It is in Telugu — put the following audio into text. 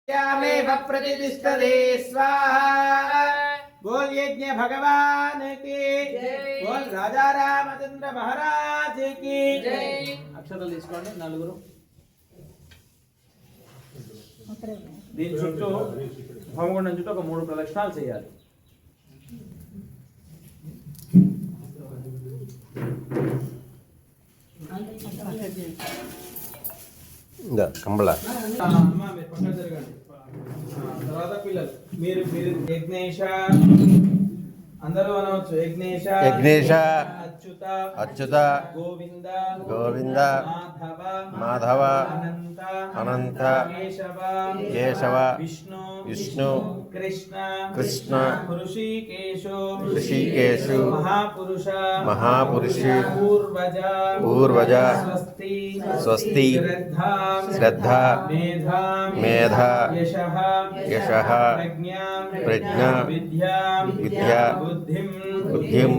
यामेव प्रतिष्ठते स्वाहा। बोल यज्ञ भगवान की बोल राजा रामचंद्र महाराज की అక్షరాలు తీసుకోండి నలుగురు దీని చుట్టూ హోమగుండం చుట్టూ ఒక 3 ప్రదక్షిణాలు చేయాలి కంబళ తర్వాత పిల్లలు మీరు యజ్ఞేశ అందరూ అనవచ్చు యజ్ఞేశ యజ్ఞేశ అచ్యుత అచ్యుత గోవింద గోవింద మాధవ మాధవ అనంత అనంత కేశవ కేశవ విష్ణు విష్ణు కృష్ణ కృష్ణ హృషికేశో ఋషికేశు మహాపురుష మహాపురుషి పూర్వజ పూర్వజ స్వస్తి స్వస్తి శ్రద్ధ మేధ యశః ప్రజ్ఞ విద్య బుద్ధిం